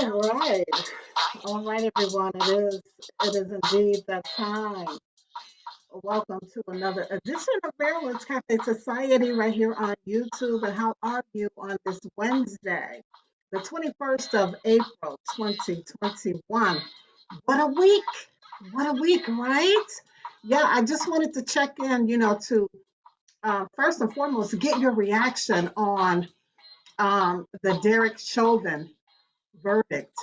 right. All right, everyone. It is indeed that time. Welcome to another edition of Maryland's Cafe Society right here on YouTube. And how are you on this Wednesday, the 21st of April, 2021? What a week. What a week, right? Yeah, I just wanted to check in, to first and foremost get your reaction on the Derek Chauvin verdict.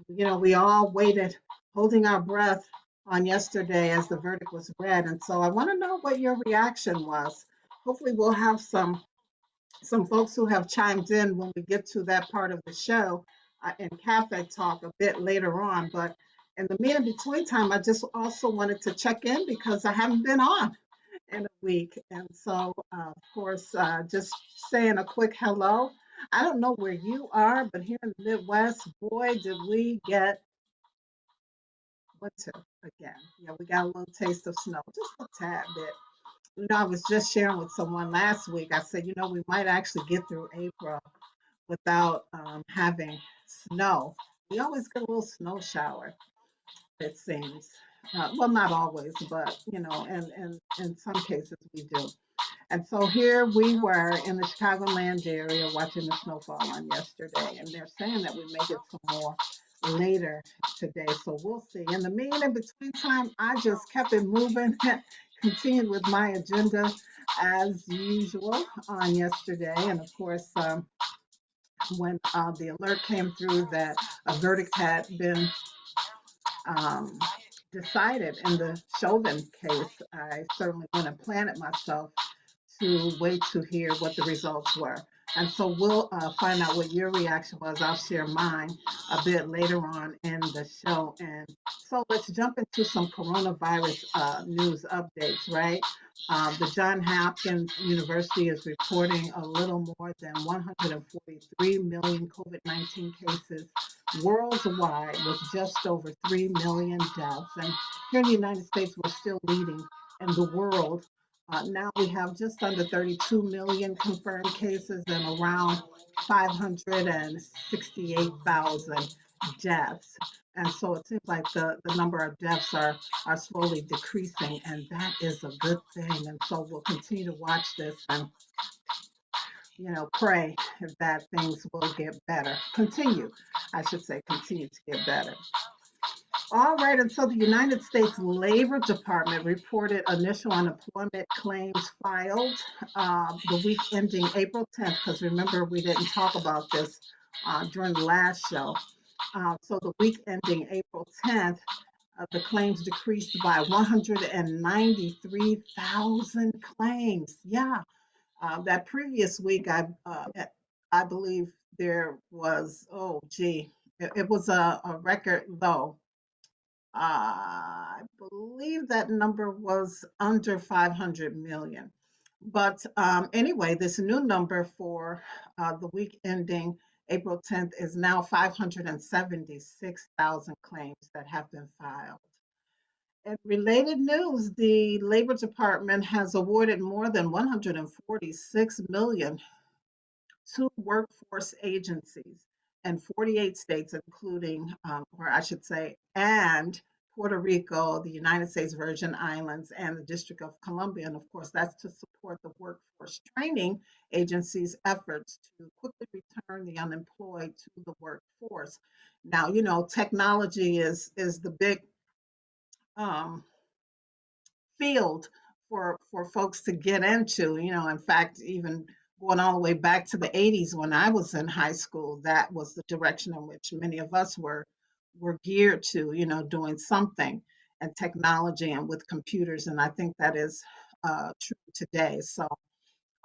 We all waited, holding our breath on yesterday as the verdict was read. And so I want to know what your reaction was. Hopefully we'll have some folks who have chimed in when we get to that part of the show in cafe talk a bit later on. But in the mean between time, I just also wanted to check in because I haven't been on in a week. And so, of course, just saying a quick hello. I don't know where you are, but here in the Midwest, boy, did we get winter again. Yeah, we got a little taste of snow, just a tad bit. I was just sharing with someone last week. I said, we might actually get through April without having snow. We always get a little snow shower, it seems. Well, not always, but and in some cases we do. And so here we were in the Chicagoland area watching the snowfall on yesterday, and they're saying that we may get some more later today. So we'll see. In the mean in between time, I just kept it moving, continued with my agenda as usual on yesterday. And of course, when the alert came through that a verdict had been um, decided in the Chauvin case, I certainly went and planted myself to wait to hear what the results were. And so we'll find out what your reaction was. I'll share mine a bit later on in the show. And so let's jump into some coronavirus news updates, right? The Johns Hopkins University is reporting a little more than 143 million COVID-19 cases worldwide, with just over 3 million deaths. And here in the United States, we're still leading in the world. Now we have just under 32 million confirmed cases and around 568,000 deaths. And so it seems like the number of deaths are slowly decreasing, and that is a good thing. And so we'll continue to watch this and, pray that things will get better. I should say, continue to get better. All right, and so the United States Labor Department reported initial unemployment claims filed the week ending April 10th, because remember, we didn't talk about this during the last show. So the week ending April 10th, the claims decreased by 193,000 claims. Yeah, that previous week, I believe there was, oh, gee, it was a record low. I believe that number was under 500 million. But anyway, this new number for the week ending April 10th is now 576,000 claims that have been filed. In related news, the Labor Department has awarded more than 146 million to workforce agencies in 48 states, including, or I should say, and Puerto Rico, the United States Virgin Islands, and the District of Columbia. And of course, that's to support the workforce training agency's efforts to quickly return the unemployed to the workforce. Now, technology is the big um, field for folks to get into. In fact, even going all the way back to the 80s when I was in high school, that was the direction in which many of us were geared to, doing something in technology and with computers. And I think that is true today. So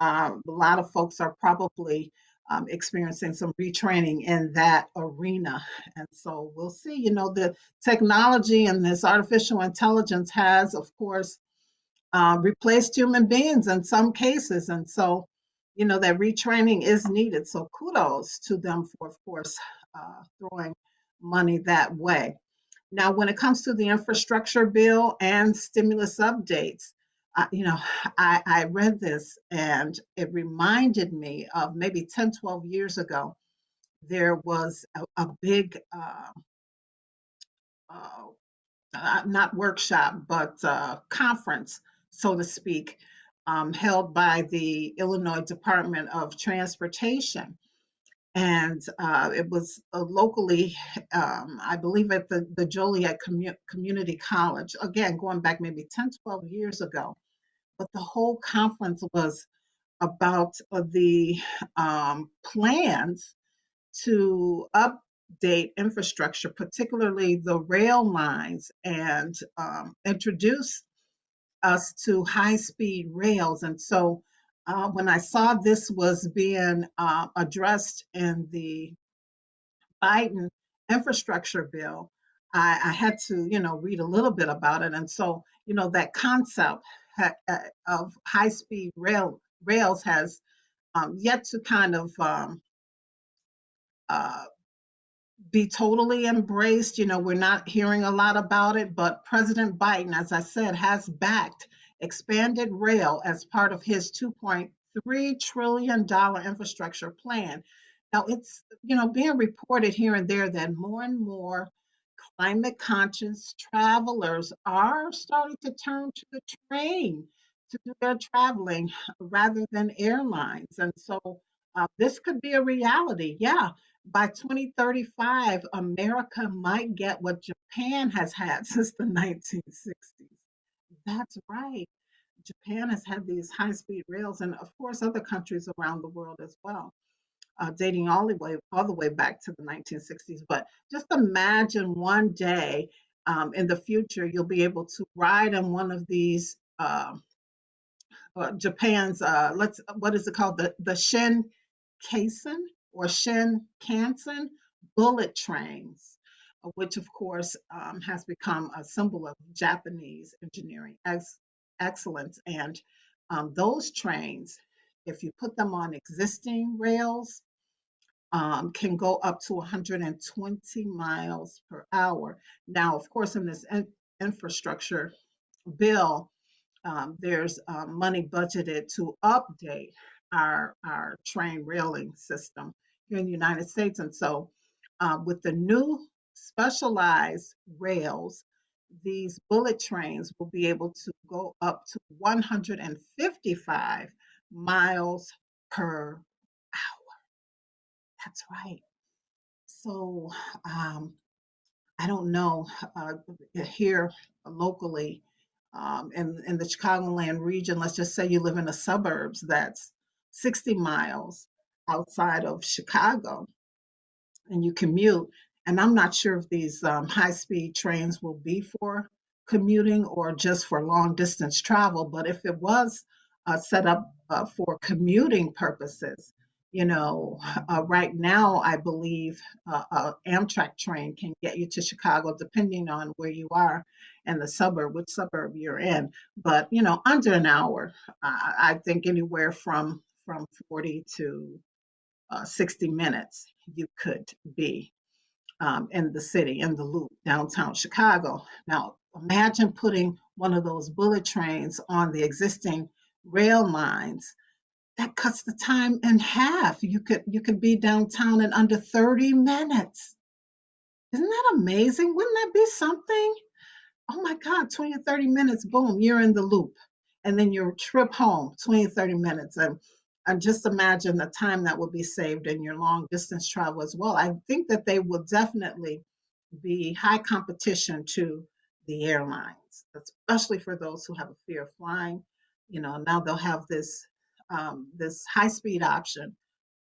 a lot of folks are probably experiencing some retraining in that arena. And so we'll see, the technology and this artificial intelligence has, of course, replaced human beings in some cases. And so, that retraining is needed. So kudos to them for, of course, throwing money that way. Now, when it comes to the infrastructure bill and stimulus updates, I read this and it reminded me of maybe 10, 12 years ago there was a big, uh, not workshop, but conference, so to speak, held by the Illinois Department of Transportation. And it was locally, I believe, at the Joliet Community College, again, going back maybe 10, 12 years ago. But the whole conference was about the plans to update infrastructure, particularly the rail lines, and introduce us to high speed rails. And so when I saw this was being addressed in the Biden infrastructure bill, I had to, read a little bit about it. And so, that concept of high speed rails has yet to kind of uh, be totally embraced. We're not hearing a lot about it, but President Biden, as I said, has backed expanded rail as part of his $2.3 trillion infrastructure plan. Now, it's, being reported here and there that more and more climate conscious travelers are starting to turn to the train to do their traveling rather than airlines. And so this could be a reality. Yeah, by 2035, America might get what Japan has had since the 1960s. That's right. Japan has had these high speed rails, and of course, other countries around the world as well, dating all the way back to the 1960s. But just imagine one day in the future, you'll be able to ride in one of these Japan's what is it called, the Shinkansen or Shinkansen bullet trains, which of course has become a symbol of Japanese engineering excellence. And those trains, if you put them on existing rails, can go up to 120 miles per hour. Now, of course, in this infrastructure bill, there's money budgeted to update our train railing system here in the United States. And so, with the new specialized rails, these bullet trains will be able to go up to 155 miles per hour. That's right. So, I don't know, here locally, in the Chicagoland region, let's just say you live in the suburbs that's 60 miles outside of Chicago and you commute. And I'm not sure if these high-speed trains will be for commuting or just for long distance travel, but if it was set up for commuting purposes, right now I believe Amtrak train can get you to Chicago depending on where you are and the suburb, which suburb you're in. But under an hour, I think anywhere from 40 to 60 minutes you could be in the city, in the loop, downtown Chicago. Now, imagine putting one of those bullet trains on the existing rail lines. That cuts the time in half. You could be downtown in under 30 minutes. Isn't that amazing? Wouldn't that be something? Oh my God, 20 or 30 minutes, boom, you're in the loop. And then your trip home, 20 or 30 minutes. And just imagine the time that will be saved in your long distance travel as well. I think that they will definitely be high competition to the airlines, especially for those who have a fear of flying. Now they'll have this high speed option,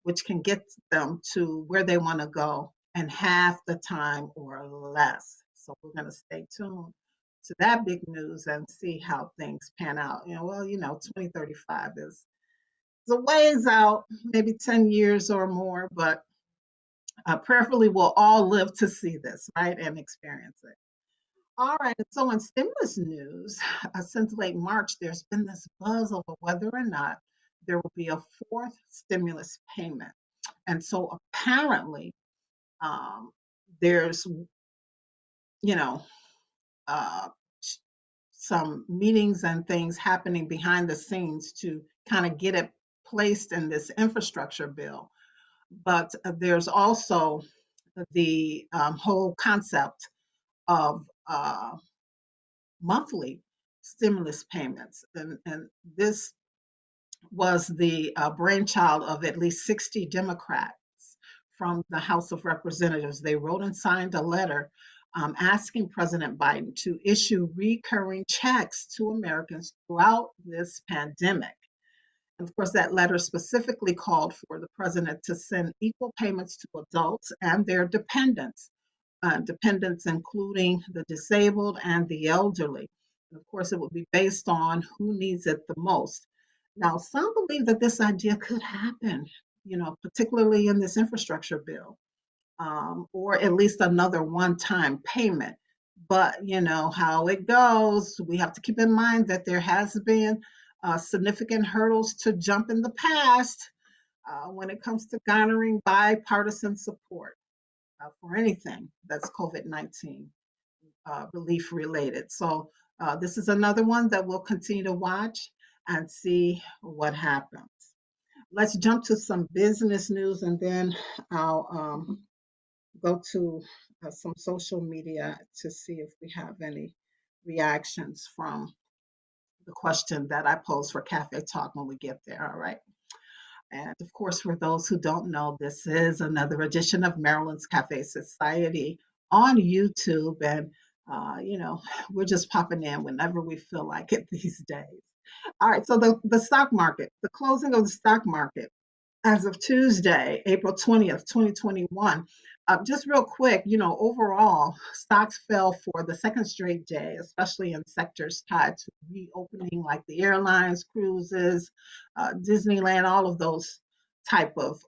which can get them to where they want to go in half the time or less. So we're going to stay tuned to that big news and see how things pan out. 2035 is a ways out, maybe 10 years or more, but prayerfully we'll all live to see this, right, and experience it. All right, so in stimulus news, since late March, there's been this buzz over whether or not there will be a fourth stimulus payment. And so apparently, there's, you know, uh, some meetings and things happening behind the scenes to kind of get it placed in this infrastructure bill. But there's also the whole concept of monthly stimulus payments. And this was the brainchild of at least 60 Democrats from the House of Representatives. They wrote and signed a letter asking President Biden to issue recurring checks to Americans throughout this pandemic. And of course, that letter specifically called for the president to send equal payments to adults and their dependents including the disabled and the elderly. And of course, it would be based on who needs it the most. Now, some believe that this idea could happen, particularly in this infrastructure bill, or at least another one-time payment. But you know how it goes. We have to keep in mind that there has been significant hurdles to jump in the past when it comes to garnering bipartisan support for anything that's COVID-19 relief related. So this is another one that we'll continue to watch and see what happens. Let's jump to some business news, and then I'll go to some social media to see if we have any reactions from the question that I posed for Cafe Talk when we get there. All right. And of course, for those who don't know, this is another edition of Marilyn's Cafe Society on YouTube. And, we're just popping in whenever we feel like it these days. All right. So the stock market, the closing of the stock market as of Tuesday, April 20th, 2021. Just real quick, overall, stocks fell for the second straight day, especially in sectors tied to reopening like the airlines, cruises, Disneyland, all of those type of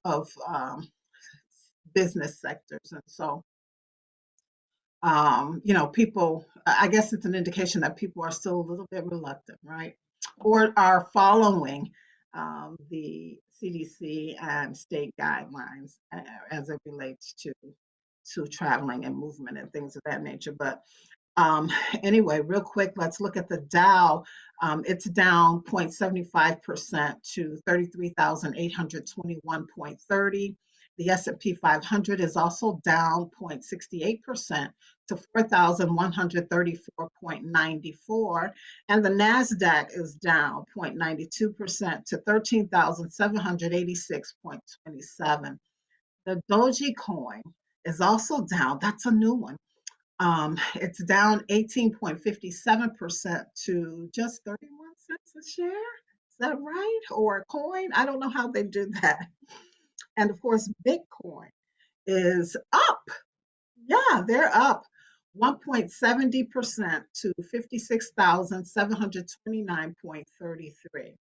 business sectors. And so, people, I guess it's an indication that people are still a little bit reluctant, right? Or are following the CDC and state guidelines as it relates to traveling and movement and things of that nature. But um, anyway, real quick, let's look at the Dow. It's down 0.75% to 33,821.30. The S&P 500 is also down 0.68% to 4,134.94. And the NASDAQ is down 0.92% to 13,786.27. The Doji coin is also down. That's a new one. It's down 18.57% to just 31 cents a share. Is that right? Or a coin? I don't know how they do that. And of course, Bitcoin is up. Yeah, they're up 1.70% to 56,729.33.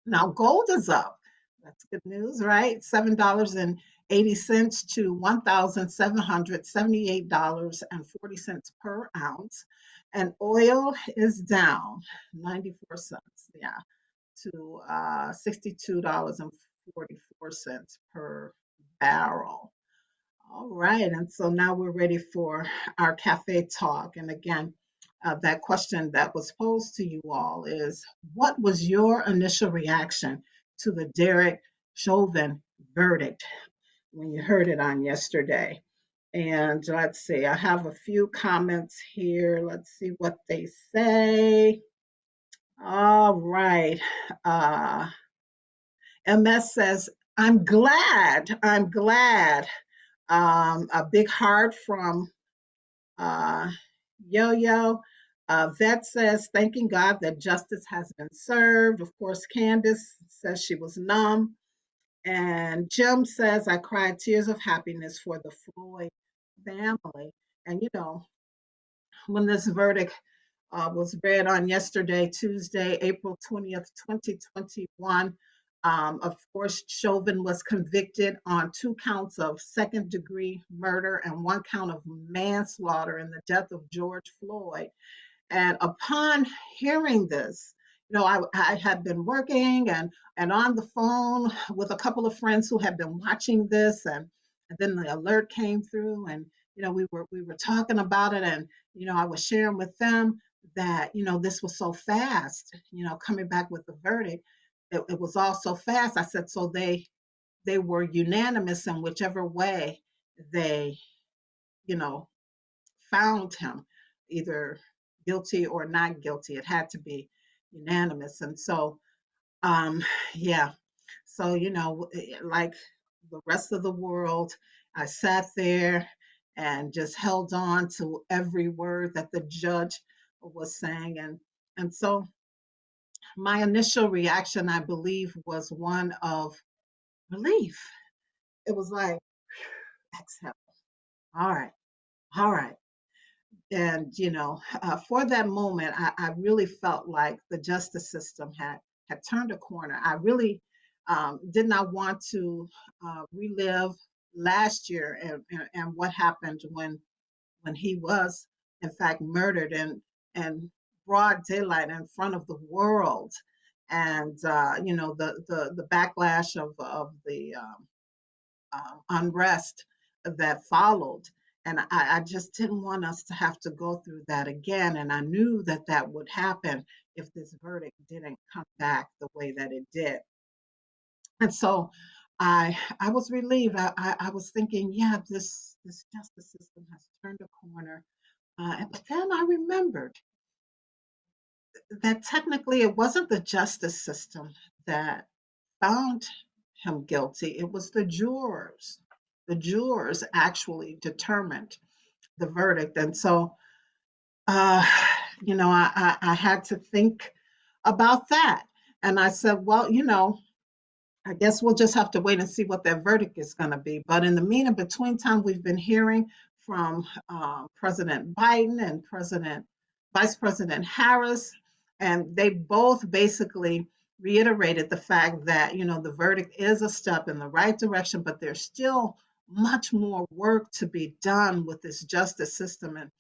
Now, gold is up. That's good news, right? $7.80 to $1,778.40 per ounce. And oil is down 94 cents, yeah, to $62.44 per barrel. All right, and so now we're ready for our cafe talk. And again, that question that was posed to you all is, what was your initial reaction to the Derek Chauvin verdict when you heard it on yesterday? And let's see, I have a few comments here. Let's see what they say. All right. MS says, I'm glad. A big heart from Yo Yo. Vet says, thanking God that justice has been served. Of course, Candace says she was numb. And Jim says, I cried tears of happiness for the Floyd family. And, when this verdict was read on yesterday, Tuesday, April 20th, 2021. Of course, Chauvin was convicted on 2 counts of second-degree murder and 1 count of manslaughter in the death of George Floyd. And upon hearing this, I had been working and on the phone with a couple of friends who had been watching this, and then the alert came through, and we were talking about it, and I was sharing with them that this was so fast, coming back with the verdict. It was all so fast. I said, so they they were unanimous in whichever way they, you know, found him, either guilty or not guilty. It had to be unanimous. And so, um, yeah. So, like the rest of the world, I sat there and just held on to every word that the judge was saying. And so my initial reaction, I believe, was one of relief. It was like, exhale. All right. All right. And for that moment, I really felt like the justice system had turned a corner. I really did not want to relive last year and what happened when he was in fact murdered and broad daylight in front of the world, and the backlash of the unrest that followed. And I just didn't want us to have to go through that again. And I knew that that would happen if this verdict didn't come back the way that it did. And so I was relieved. I was thinking, yeah, this justice system has turned a corner. But then I remembered that technically it wasn't the justice system that found him guilty. It was the jurors. The jurors actually determined the verdict. And so, uh, I had to think about that. And I said, well, I guess we'll just have to wait and see what that verdict is going to be. But in the mean and between time, we've been hearing from President Biden and Vice President Harris, and they both basically reiterated the fact that the verdict is a step in the right direction, but there's still much more work to be done with this justice system. And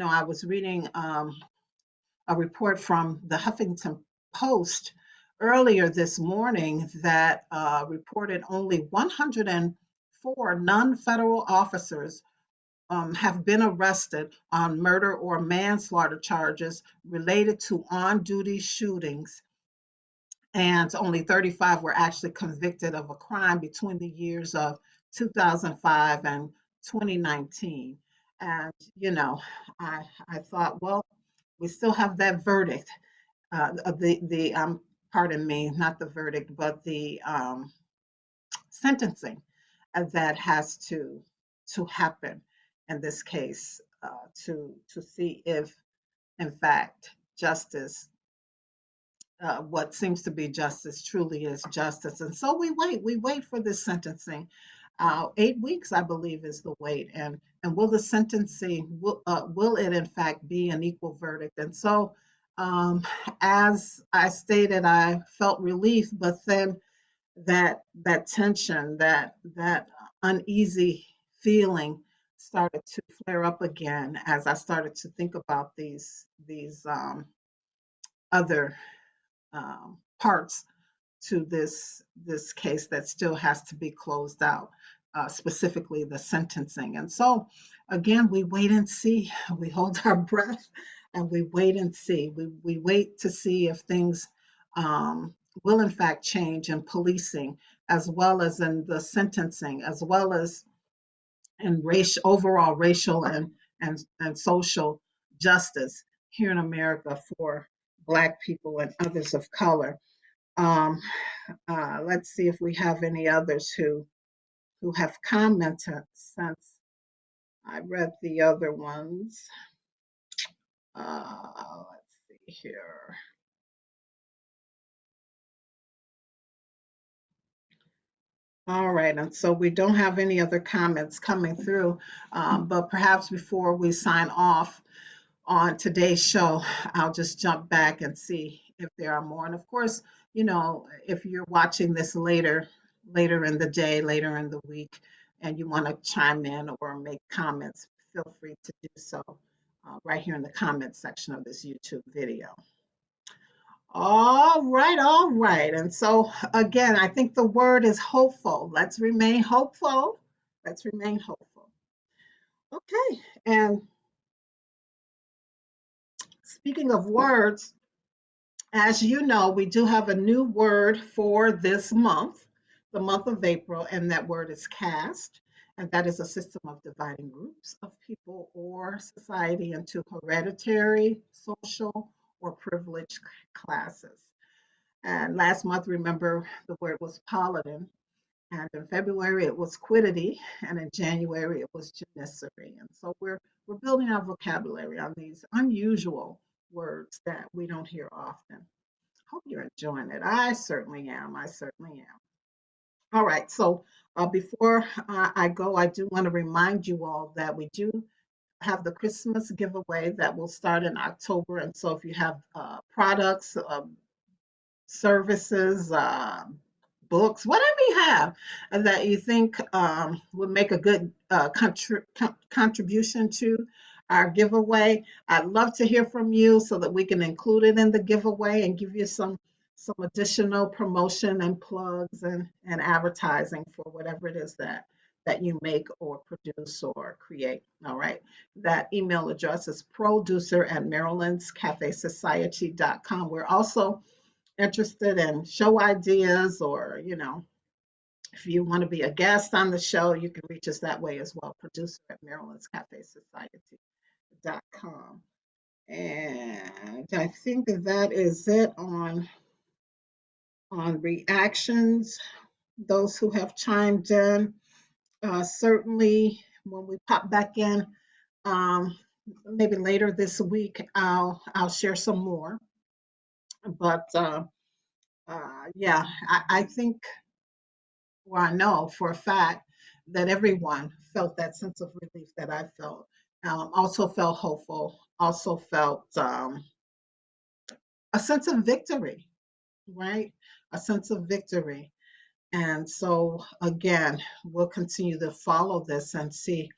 I was reading a report from the Huffington Post earlier this morning that reported only 104 non-federal officers have been arrested on murder or manslaughter charges related to on-duty shootings, and only 35 were actually convicted of a crime between the years of 2005 and 2019. And I thought, well, we still have that verdict, the pardon me, not the verdict, but the sentencing that has to happen in this case, to see if in fact justice, what seems to be justice, truly is justice. And so we wait for this sentencing. 8 weeks, I believe, is the wait. And will the sentencing, will it in fact be an equal verdict? And so, as I stated, I felt relief, but then that tension, that uneasy feeling started to flare up again as I started to think about these other parts to this case that still has to be closed out, specifically the sentencing. And so, again, we wait and see. We hold our breath and we wait and see. We wait to see if things will in fact change in policing, as well as in the sentencing, as well as in overall racial and social justice here in America for Black people and others of color. Um, let's see if we have any others who have commented since I read the other ones. Let's see here. All right, and so we don't have any other comments coming through, but perhaps before we sign off on today's show, I'll just jump back and see if there are more. And of course, if you're watching this later in the day, later in the week, and you want to chime in or make comments, feel free to do so right here in the comment section of this YouTube video. All right, all right. And so again, I think the word is hopeful. Let's remain hopeful. Let's remain hopeful. Okay, and speaking of words, as you know, we do have a new word for this month. the month of April, and that word is caste, and that is a system of dividing groups of people or society into hereditary, social, or privileged classes. And last month, remember, the word was paladin, and in February it was quiddity, and in January it was janissary. And so we're building our vocabulary on these unusual words that we don't hear often. Hope you're enjoying it. I certainly am. I certainly am. All right. So before I go, I do want to remind you all that we do have the Christmas giveaway that will start in October. And so if you have products, services, books, whatever you have that you think would make a good contribution to our giveaway. I'd love to hear from you so that we can include it in the giveaway and give you some additional promotion and plugs and advertising for whatever it is that you make or produce or create. All right. That email address is producer@marilynscafesociety.com. We're also interested in show ideas, or if you want to be a guest on the show, you can reach us that way as well. Producer@marilynscafesociety.com. And I think that is it on reactions. Those who have chimed in, certainly when we pop back in, maybe later this week, I'll share some more. But yeah, I think, well, I know for a fact that everyone felt that sense of relief that I felt. Also felt hopeful. Also felt a sense of victory, right? A sense of victory. And so, again, we'll continue to follow this and see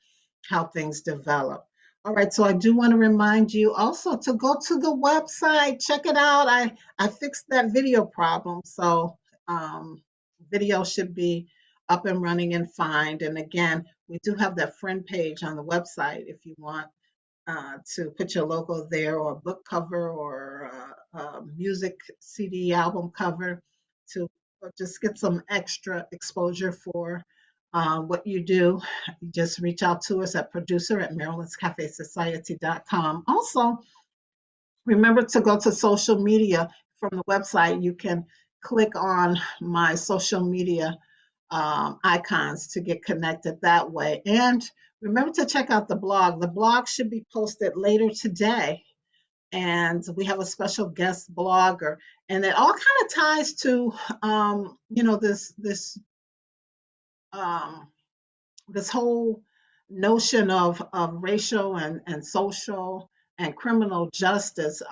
how things develop. All right, so I do want to remind you also to go to the website, check it out. I fixed that video problem, so video should be up and running and fine. And again, we do have that friend page on the website if you want to put your logo there, or a book cover, or a music CD album cover, to just get some extra exposure for what you do. You just reach out to us at producer@marilynscafesociety.com. Also, remember to go to social media from the website. You can click on my social media icons to get connected that way. And remember to check out the blog. The blog should be posted later today. And we have a special guest blogger. And it all kind of ties to, um, this whole notion of racial and social and criminal justice.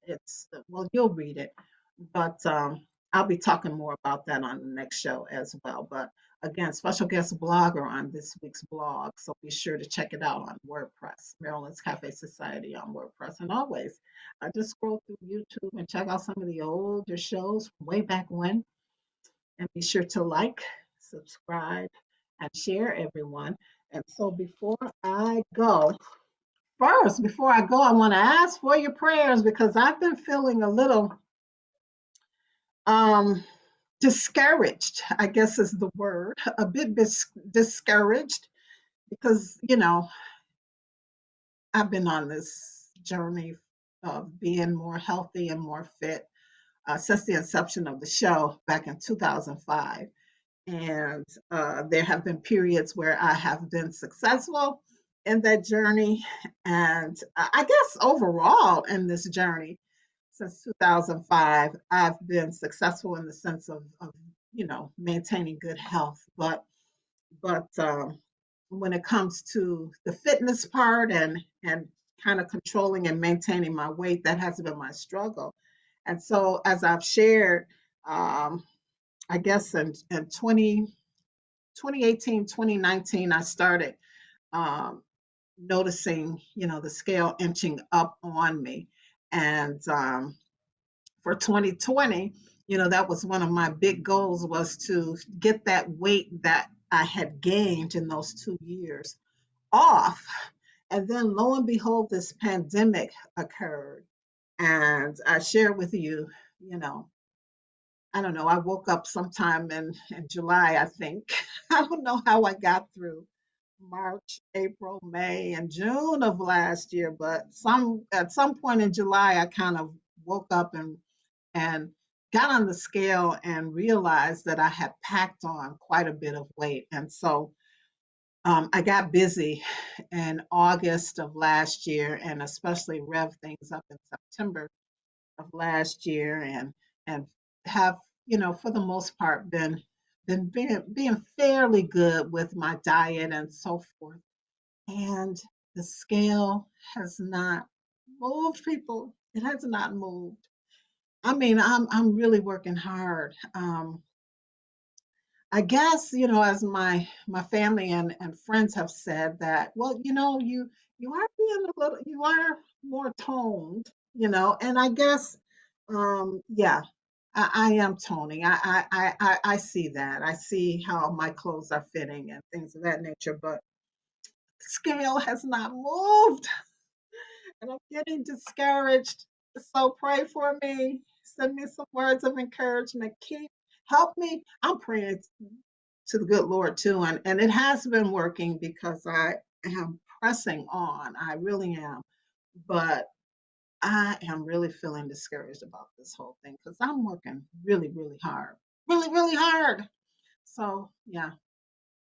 It's, well, you'll read it, but I'll be talking more about that on the next show as well. But again, special guest blogger on this week's blog, so be sure to check it out on WordPress, Maryland's Cafe Society on WordPress. And always, just scroll through YouTube and check out some of the older shows from way back when, and be sure to like, subscribe, and share, everyone. And so before I go, I want to ask for your prayers, because I've been feeling a little um, discouraged, I guess is the word, a bit discouraged, because, I've been on this journey of being more healthy and more fit since the inception of the show back in 2005. And there have been periods where I have been successful in that journey. And I guess overall in this journey since 2005, I've been successful in the sense of maintaining good health. But when it comes to the fitness part and kind of controlling and maintaining my weight, that has been my struggle. And so, as I've shared, I guess in 2018, 2019, I started um, noticing, the scale inching up on me. And for 2020, that was one of my big goals, was to get that weight that I had gained in those 2 years off. And then lo and behold, this pandemic occurred. And I share with you, you know, I don't know. I woke up sometime in July, I think. I don't know how I got through March, April, May, and June of last year, but some at some point in July, I kind of woke up and got on the scale and realized that I had packed on quite a bit of weight. And so I got busy in August of last year and especially rev things up in September of last year and have, for the most part been being fairly good with my diet and so forth. And the scale has not moved, people. It has not moved. I mean, I'm really working hard. I guess, as my family and friends have said that, well, you are being a little, you are more toned, and I guess, yeah, I am toning. I see that. I see how my clothes are fitting and things of that nature, but the scale has not moved, and I'm getting discouraged. So pray for me. Send me some words of encouragement. Help me. I'm praying to the good Lord too. And it has been working because I am pressing on. I really am. But I am really feeling discouraged about this whole thing because I'm working really, really hard. Really, really hard. So, yeah,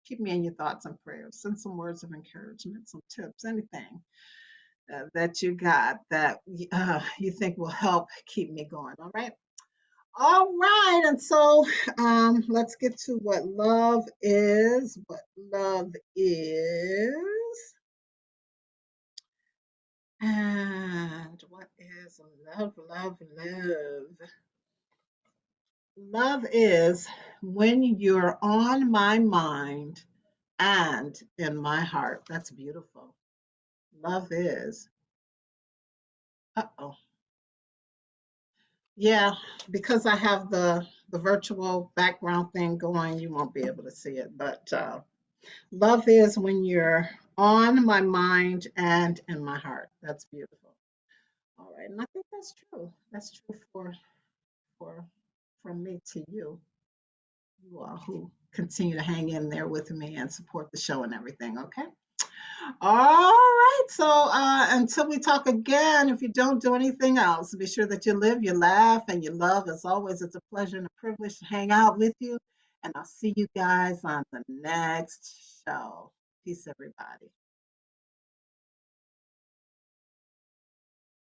keep me in your thoughts and prayers. Send some words of encouragement, some tips, anything that you got that you think will help keep me going. All right. All right, and so let's get to what love is. What love is, and what is love, love, love. Love is when you're on my mind and in my heart. That's beautiful. Love is. Uh-oh. Yeah, because I have the virtual background thing going, you won't be able to see it, but love is when you're on my mind and in my heart. That's beautiful. All right, and I think that's true. That's true for from me to you all who continue to hang in there with me and support the show and everything. Okay. All right. So until we talk again, if you don't do anything else, be sure that you live, you laugh, and you love. As always, it's a pleasure and a privilege to hang out with you. And I'll see you guys on the next show. Peace, everybody.